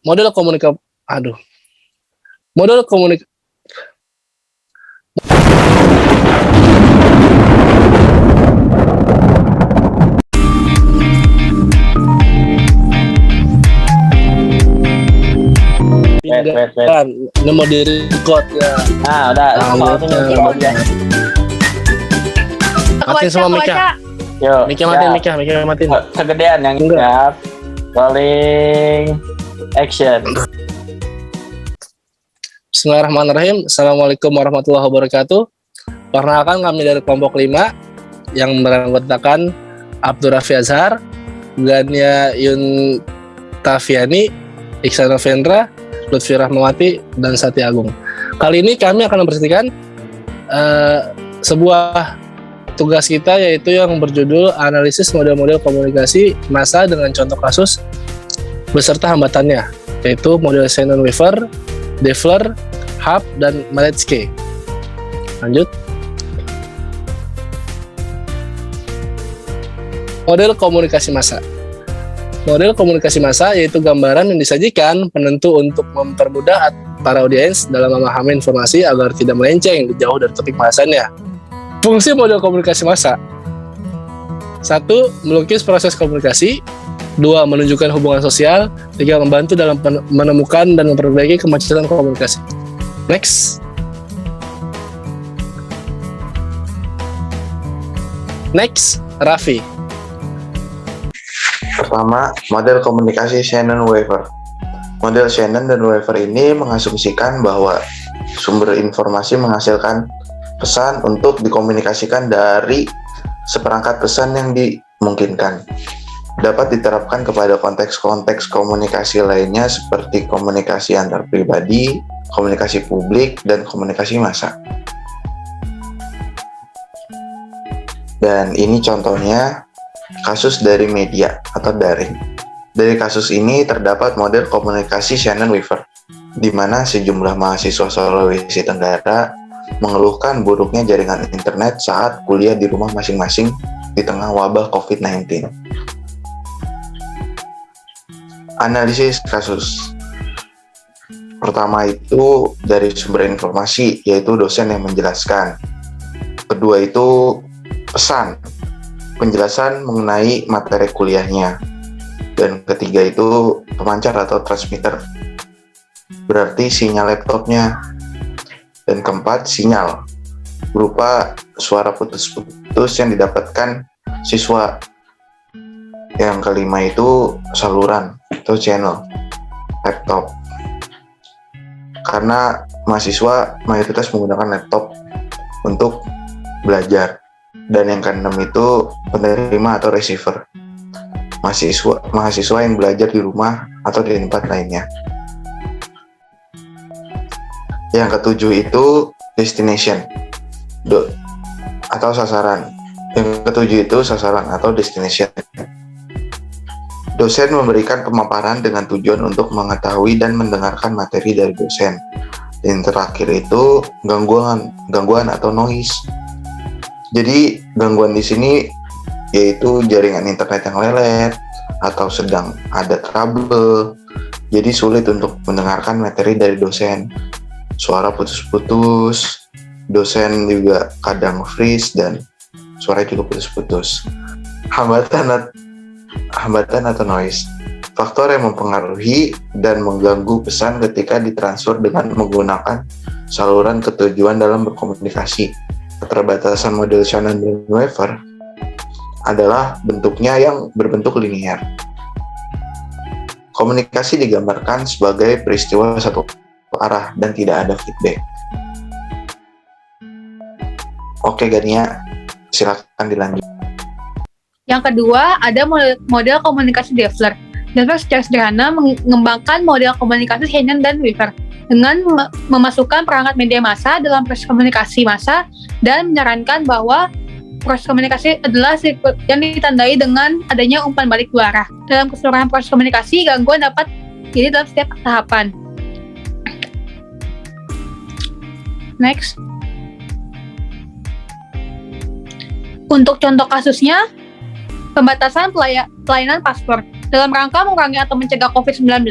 Model komunikasi aduh. Model komunikasi Wait. ini mau di record ya. Udah. Matiin semua mic-nya. Yuk. Mic-nya matiin. Kegedean yang Enggak. siap. Rolling action. Bismillahirrahmanirrahim. Assalamualaikum warahmatullahi wabarakatuh. Perkenalkan, kami dari kelompok 5 yang beranggotakan Abdur Rafi Azhar, Gania Yun Tafiani, Iksan Novendra, Lutfi Rahmawati, dan Sati Agung. Kali ini kami akan mempresentasikan sebuah tugas kita, yaitu yang berjudul analisis model-model komunikasi massa dengan contoh kasus beserta hambatannya, yaitu model Shannon-Weaver, Defler, Hub, dan Maletsky. Lanjut. Model komunikasi massa. Model komunikasi massa yaitu gambaran yang disajikan penentu untuk mempermudah para audiens dalam memahami informasi agar tidak melenceng jauh dari topik bahasannya. Fungsi model komunikasi massa: 1. Melukis proses komunikasi. 2. Menunjukkan hubungan sosial. 3. Membantu dalam menemukan dan memperbaiki kemacetan komunikasi. Next, Raffi. Pertama, model komunikasi Shannon-Weaver. Model Shannon dan Weaver ini mengasumsikan bahwa sumber informasi menghasilkan pesan untuk dikomunikasikan dari seperangkat pesan yang dimungkinkan. Dapat diterapkan kepada konteks-konteks komunikasi lainnya seperti komunikasi antar pribadi, komunikasi publik, dan komunikasi massa. Dan ini contohnya kasus dari media atau daring. Dari kasus ini terdapat model komunikasi Shannon-Weaver, di mana sejumlah mahasiswa Sulawesi Tenggara mengeluhkan buruknya jaringan internet saat kuliah di rumah masing-masing di tengah wabah COVID-19. Analisis kasus. Pertama itu dari sumber informasi, yaitu dosen yang menjelaskan. Kedua itu pesan, penjelasan mengenai materi kuliahnya. Dan ketiga itu pemancar atau transmitter, berarti sinyal laptopnya. Dan keempat, sinyal, berupa suara putus-putus yang didapatkan siswa. Yang kelima itu saluran atau channel laptop, karena mahasiswa mayoritas menggunakan laptop untuk belajar. Dan yang keenam itu penerima atau receiver, mahasiswa yang belajar di rumah atau di tempat lainnya. Yang ketujuh itu destination atau sasaran. Yang ketujuh itu sasaran atau destination. Dosen memberikan pemaparan dengan tujuan untuk mengetahui dan mendengarkan materi dari dosen. Dan terakhir itu gangguan atau noise. Jadi gangguan di sini yaitu jaringan internet yang lelet atau sedang ada trouble. Jadi sulit untuk mendengarkan materi dari dosen. Suara putus-putus, dosen juga kadang freeze dan suara juga putus-putus. Hambatan atau noise. Faktor yang mempengaruhi dan mengganggu pesan ketika ditransfer dengan menggunakan saluran ketujuan dalam berkomunikasi. Keterbatasan model Shannon dan Weaver adalah bentuknya yang berbentuk linier. Komunikasi digambarkan sebagai peristiwa satu arah dan tidak ada feedback. Oke, Gania, silakan dilanjut. Yang kedua, ada model komunikasi Defler. Defler secara sederhana mengembangkan model komunikasi Shannon dan Weaver dengan memasukkan perangkat media massa dalam proses komunikasi massa dan menyarankan bahwa proses komunikasi adalah yang ditandai dengan adanya umpan balik dua arah. Dalam keseluruhan proses komunikasi, gangguan dapat terjadi dalam setiap tahapan. Next. Untuk contoh kasusnya, pembatasan pelayanan paspor. Dalam rangka mengurangi atau mencegah COVID-19,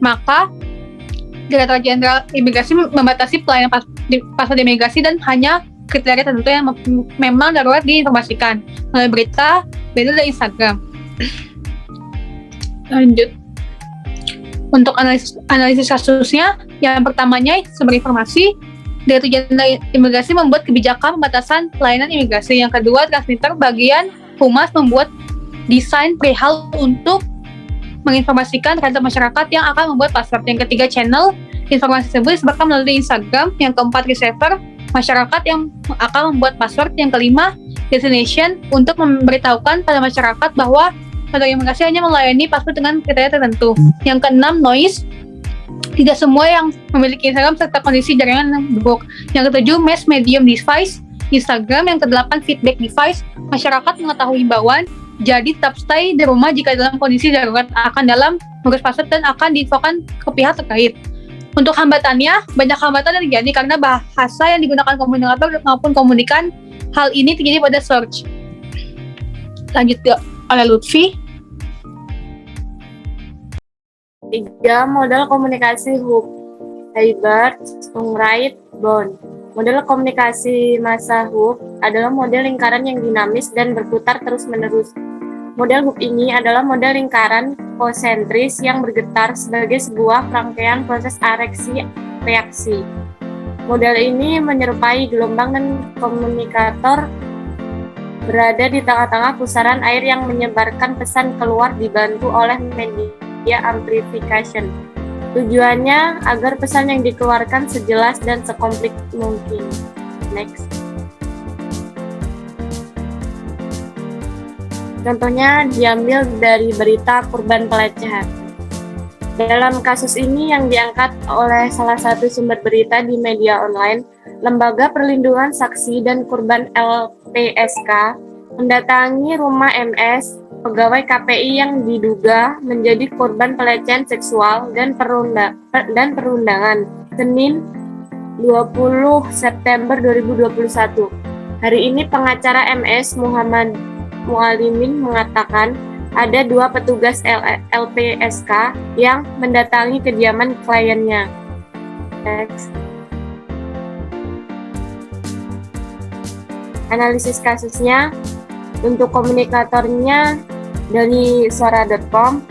Maka Direktur Jenderal Imigrasi membatasi pelayanan paspor di imigrasi dan hanya kriteria tertentu yang memang darurat diinformasikan melalui berita dan Instagram. Lanjut. Untuk analisis kasusnya, yang pertamanya sumber informasi, Direktur Jenderal Imigrasi membuat kebijakan pembatasan pelayanan imigrasi. Yang kedua, transmitter bagian humas membuat desain perihal untuk menginformasikan terhadap masyarakat yang akan membuat paspor. Yang ketiga, channel informasi tersebut disebarkan melalui Instagram. Yang keempat, receiver masyarakat yang akan membuat paspor. Yang kelima, destination untuk memberitahukan pada masyarakat bahwa kantor imigrasi hanya melayani paspor dengan kriteria tertentu. Yang keenam, noise, tidak semua yang memiliki Instagram serta kondisi jaringan yang buruk. Yang ketujuh, mass medium device Instagram. Yang kedelapan, feedback device, masyarakat mengetahui himbauan, jadi tetap stay di rumah jika dalam kondisi darurat, akan dalam mengurus paspor dan akan diinfokan ke pihak terkait. Untuk hambatannya, banyak hambatan yang terjadi karena bahasa yang digunakan komunikator maupun komunikan. Hal ini terjadi pada search. Lanjut oleh Lutfi. 3. Model komunikasi Hook, Haybart, Wright, Bond. Model komunikasi massa Hook adalah model lingkaran yang dinamis dan berputar terus-menerus. Model Hook ini adalah model lingkaran konsentris yang bergetar sebagai sebuah rangkaian proses areksi-reaksi. Model ini menyerupai gelombang dan komunikator berada di tengah-tengah pusaran air yang menyebarkan pesan keluar dibantu oleh media amplification. Tujuannya agar pesan yang dikeluarkan sejelas dan sekomplit mungkin. Next. Contohnya diambil dari berita korban pelecehan. Dalam kasus ini yang diangkat oleh salah satu sumber berita di media online, Lembaga Perlindungan Saksi dan Korban LPSK mendatangi rumah MS, pegawai KPI yang diduga menjadi korban pelecehan seksual dan perundangan, Senin 20 September 2021. Hari ini pengacara MS Muhammad Mualimin mengatakan ada 2 petugas LPSK yang mendatangi kediaman kliennya. Next. Analisis kasusnya, untuk komunikatornya dari suara.com.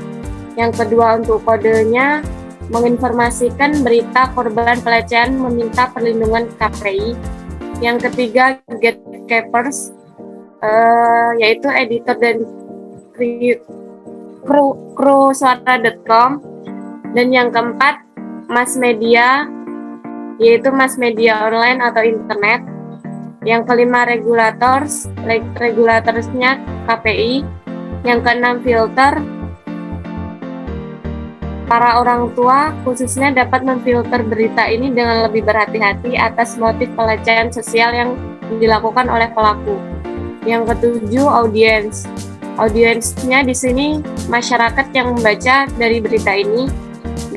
Yang kedua, untuk kodenya menginformasikan berita korban pelecehan meminta perlindungan KPI. Yang ketiga, gatekeepers, yaitu editor dan kru suara.com. Dan yang keempat, mass media, yaitu mass media online atau internet. Yang kelima, regulatorsnya KPI. Yang keenam, filter, para orang tua khususnya dapat memfilter berita ini dengan lebih berhati-hati atas motif pelecehan sosial yang dilakukan oleh pelaku. Yang ketujuh, audiens. Audiensnya di sini masyarakat yang membaca dari berita ini.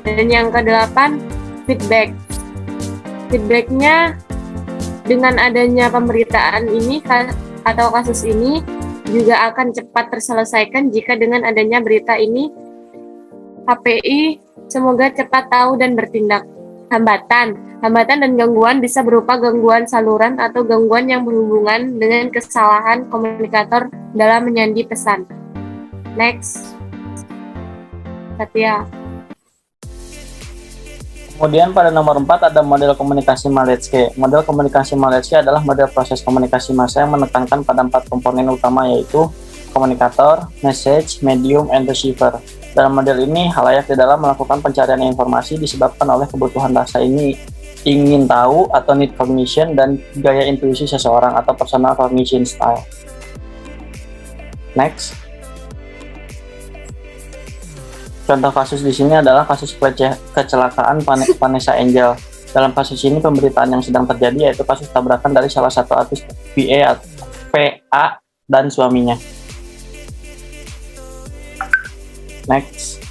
Dan yang kedelapan, feedback. Feedbacknya dengan adanya pemberitaan ini atau kasus ini juga akan cepat terselesaikan jika dengan adanya berita ini KPI semoga cepat tahu dan bertindak. Hambatan dan gangguan bisa berupa gangguan saluran atau gangguan yang berhubungan dengan kesalahan komunikator dalam menyandi pesan. Next. Satya. Kemudian pada nomor 4 ada model komunikasi Malecki. Model komunikasi Malecki adalah model proses komunikasi massa yang menekankan pada 4 komponen utama, yaitu komunikator, message, medium, and receiver. Dalam model ini, khalayak di dalam melakukan pencarian informasi disebabkan oleh kebutuhan bahasa ini, ingin tahu atau need cognition, dan gaya intuisi seseorang atau personal cognition style. Next. Contoh kasus di sini adalah kasus kecelakaan Vanessa Angel. Dalam kasus ini pemberitaan yang sedang terjadi yaitu kasus tabrakan dari salah satu artis PA dan suaminya. Next.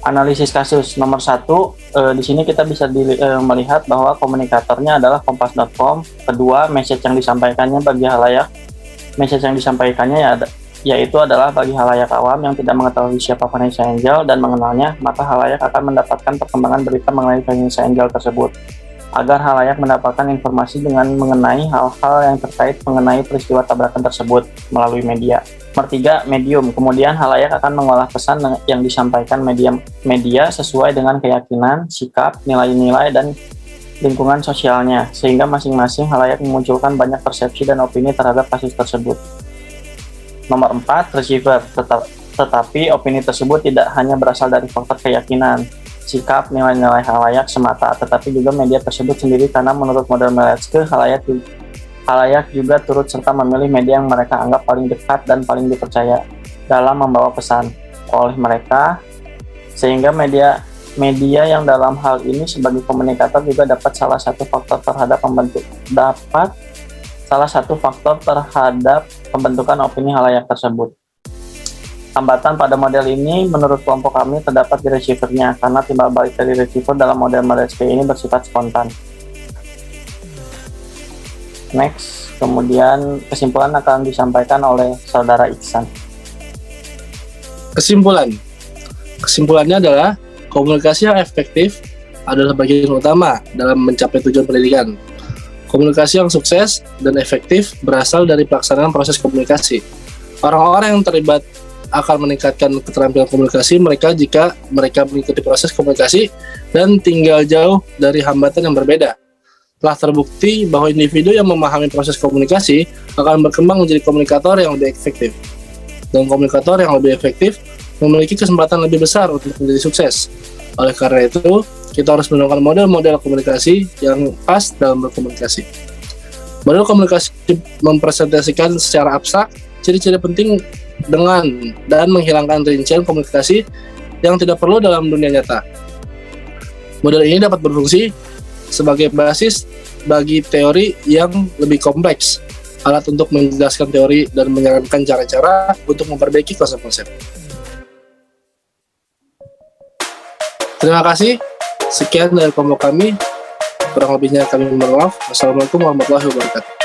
Analisis kasus nomor 1. Di sini kita bisa melihat bahwa komunikatornya adalah kompas.com. Kedua, message yang disampaikannya bagi khalayak. Message yang disampaikannya yaitu adalah bagi halayak awam yang tidak mengetahui siapa Vanessa Angel dan mengenalnya, maka halayak akan mendapatkan perkembangan berita mengenai Vanessa Angel tersebut. Agar halayak mendapatkan informasi dengan mengenai hal-hal yang terkait mengenai peristiwa tabrakan tersebut melalui media. Nomor 3, medium. Kemudian halayak akan mengolah pesan yang disampaikan media sesuai dengan keyakinan, sikap, nilai-nilai, dan lingkungan sosialnya, sehingga masing-masing halayak memunculkan banyak persepsi dan opini terhadap kasus tersebut. Nomor 4, receiver. Tetapi opini tersebut tidak hanya berasal dari faktor keyakinan, sikap, nilai-nilai halayak semata, tetapi juga media tersebut sendiri, karena menurut model Maletske, halayak juga turut serta memilih media yang mereka anggap paling dekat dan paling dipercaya dalam membawa pesan oleh mereka, sehingga media yang dalam hal ini sebagai komunikator juga dapat salah satu faktor terhadap pembentukan opini halayak tersebut. Hambatan pada model ini menurut kelompok kami terdapat di receivernya, karena timbal balik dari receiver dalam model Maletske ini bersifat spontan. Next, kemudian kesimpulan akan disampaikan oleh Saudara Iksan. Kesimpulannya adalah komunikasi yang efektif adalah bagian utama dalam mencapai tujuan pendidikan. Komunikasi yang sukses dan efektif berasal dari pelaksanaan proses komunikasi. Orang-orang yang terlibat akan meningkatkan keterampilan komunikasi mereka jika mereka mengikuti proses komunikasi dan tinggal jauh dari hambatan yang berbeda. Telah terbukti bahwa individu yang memahami proses komunikasi akan berkembang menjadi komunikator yang lebih efektif. Dan komunikator yang lebih efektif memiliki kesempatan lebih besar untuk menjadi sukses. Oleh karena itu, kita harus menemukan model-model komunikasi yang pas dalam berkomunikasi. Model komunikasi mempresentasikan secara abstrak ciri-ciri penting dengan dan menghilangkan rincian komunikasi yang tidak perlu dalam dunia nyata. Model ini dapat berfungsi sebagai basis bagi teori yang lebih kompleks, alat untuk menjelaskan teori dan menyarankan cara-cara untuk memperbaiki konsep-konsep. Terima kasih. Sekian dari kelompok kami. Kurang lebihnya kami mohon maaf. Wassalamualaikum warahmatullahi wabarakatuh.